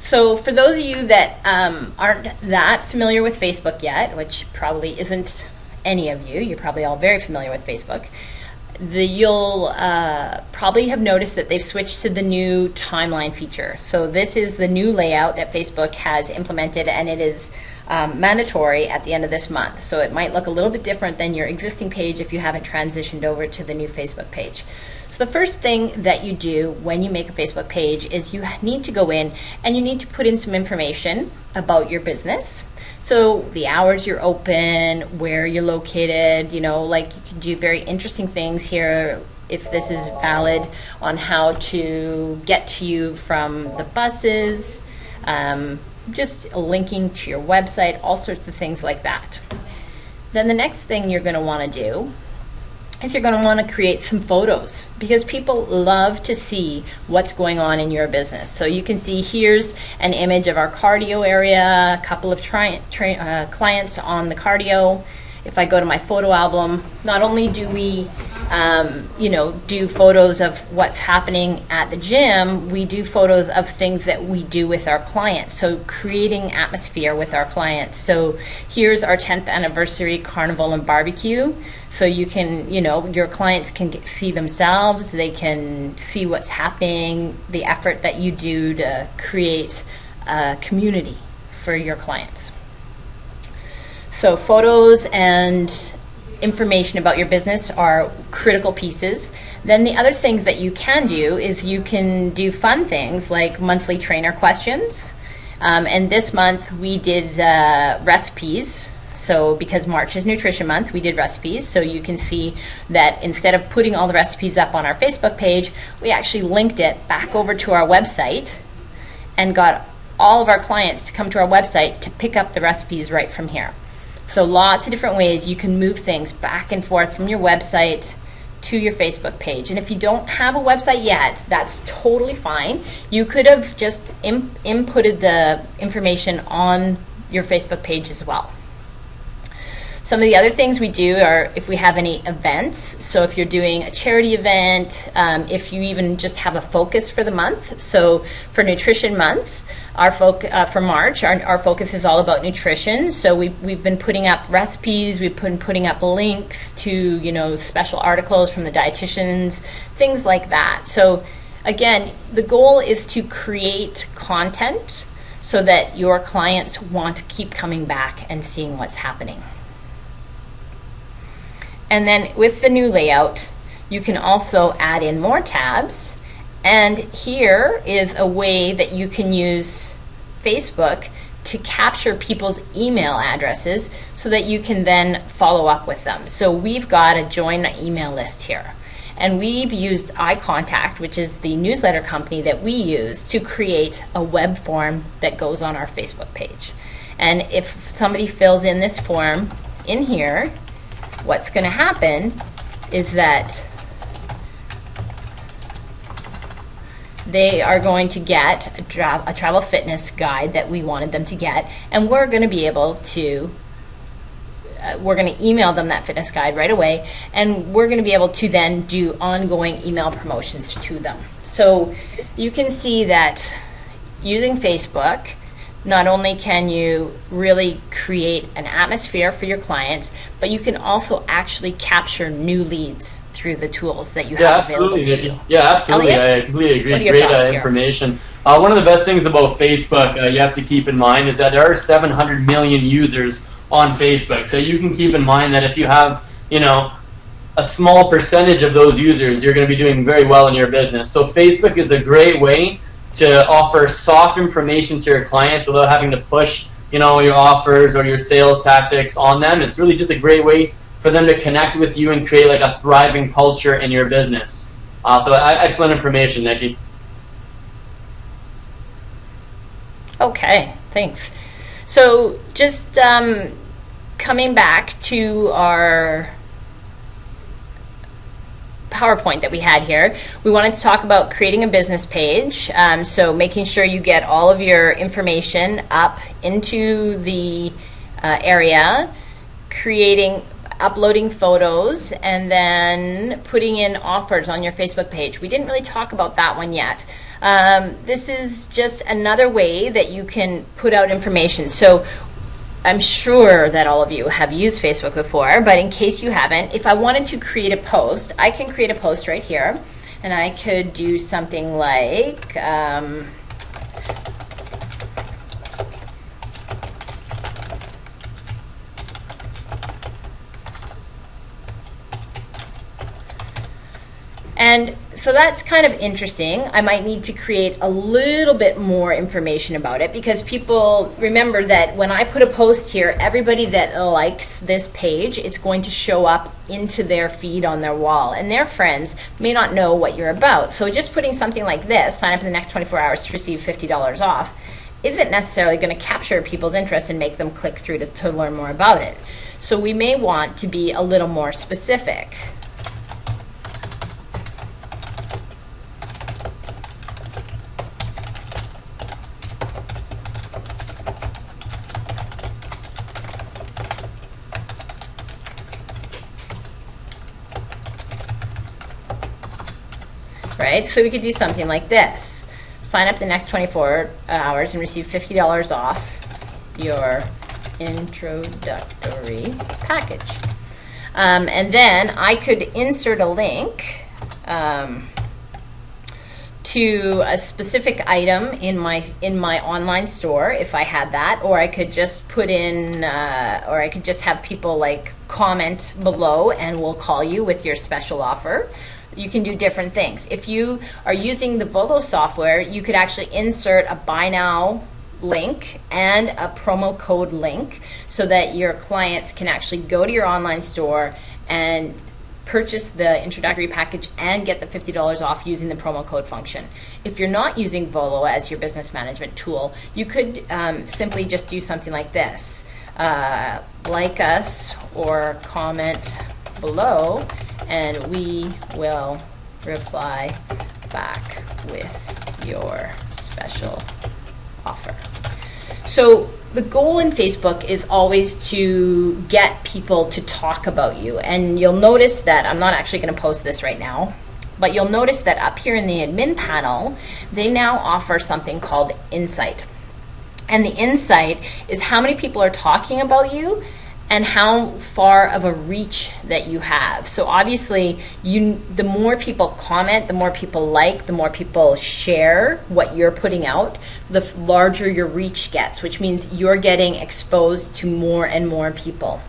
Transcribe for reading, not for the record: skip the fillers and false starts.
So for those of you that aren't that familiar with Facebook yet, which probably isn't any of you, you're probably all very familiar with Facebook, you'll probably have noticed that they've switched to the new timeline feature. So this is the new layout that Facebook has implemented, and it is mandatory at the end of this month. So it might look a little bit different than your existing page if you haven't transitioned over to the new Facebook page. So the first thing that you do when you make a Facebook page is you need to go in and you need to put in some information about your business. So the hours you're open, where you're located, you know, like you can do very interesting things here if this is valid on how to get to you from the buses, just linking to your website, all sorts of things like that. Then the next thing you're going to want to do is you're going to want to create some photos, because people love to see what's going on in your business. So you can see here's an image of our cardio area, a couple of clients on the cardio. If I go to my photo album, not only do we do photos of what's happening at the gym, we do photos of things that we do with our clients. So creating atmosphere with our clients. So here's our 10th anniversary carnival and barbecue. So you can, your clients can see themselves, they can see what's happening, the effort that you do to create a community for your clients. So photos and information about your business are critical pieces. Then the other things that you can do is you can do fun things like monthly trainer questions. And this month we did recipes. So because March is Nutrition Month, we did recipes. So you can see that instead of putting all the recipes up on our Facebook page, we actually linked it back over to our website and got all of our clients to come to our website to pick up the recipes right from here. So lots of different ways you can move things back and forth from your website to your Facebook page. And if you don't have a website yet, that's totally fine. You could have just inputted the information on your Facebook page as well. Some of the other things we do are if we have any events. So if you're doing a charity event, if you even just have a focus for the month. So for Nutrition Month, for March, our focus is all about nutrition. So we've been putting up recipes, we've been putting up links to special articles from the dietitians, things like that. So again, the goal is to create content so that your clients want to keep coming back and seeing what's happening. And then with the new layout, you can also add in more tabs. And here is a way that you can use Facebook to capture people's email addresses so that you can then follow up with them. So we've got a join email list here. And we've used iContact, which is the newsletter company that we use, to create a web form that goes on our Facebook page. And if somebody fills in this form in here, what's going to happen is that they are going to get a travel fitness guide that we wanted them to get, and we're going to be able to we're going to email them that fitness guide right away, and we're going to be able to then do ongoing email promotions to them. So you can see that using Facebook, not only can you really create an atmosphere for your clients, but you can also actually capture new leads through the tools that you have available to you. Yeah, absolutely. Elliot? I completely agree. Great information. One of the best things about Facebook you have to keep in mind is that there are 700 million users on Facebook. So you can keep in mind that if you have, a small percentage of those users, you're going to be doing very well in your business. So Facebook is a great way to offer soft information to your clients without having to push, your offers or your sales tactics on them. It's really just a great way for them to connect with you and create like a thriving culture in your business. So excellent information, Nikki. Okay, thanks. So just coming back to our PowerPoint that we had here, we wanted to talk about creating a business page. So making sure you get all of your information up into the area, creating uploading photos and then putting in offers on your Facebook page. We didn't really talk about that one yet. This is just another way that you can put out information. So I'm sure that all of you have used Facebook before, but in case you haven't, if I wanted to create a post, I can create a post right here, and I could do something like and so that's kind of interesting. I might need to create a little bit more information about it, because people remember that when I put a post here, everybody that likes this page, it's going to show up into their feed on their wall, and their friends may not know what you're about. So just putting something like this, sign up in the next 24 hours to receive $50 off, isn't necessarily going to capture people's interest and make them click through to learn more about it. So we may want to be a little more specific. Right? So we could do something like this. Sign up the next 24 hours and receive $50 off your introductory package. And then I could insert a link to a specific item in my online store if I had that, or I could just put in, or I could just have people like comment below and we'll call you with your special offer. You can do different things. If you are using the Volo software, you could actually insert a buy now link and a promo code link so that your clients can actually go to your online store and purchase the introductory package and get the $50 off using the promo code function. If you're not using Volo as your business management tool, you could simply just do something like this. Like us or comment below and we will reply back with your special offer. So the goal in Facebook is always to get people to talk about you. And you'll notice that, I'm not actually going to post this right now, but you'll notice that up here in the admin panel, they now offer something called Insight. And the Insight is how many people are talking about you and how far of a reach that you have. So obviously, the more people comment, the more people like, the more people share what you're putting out, the larger your reach gets, which means you're getting exposed to more and more people.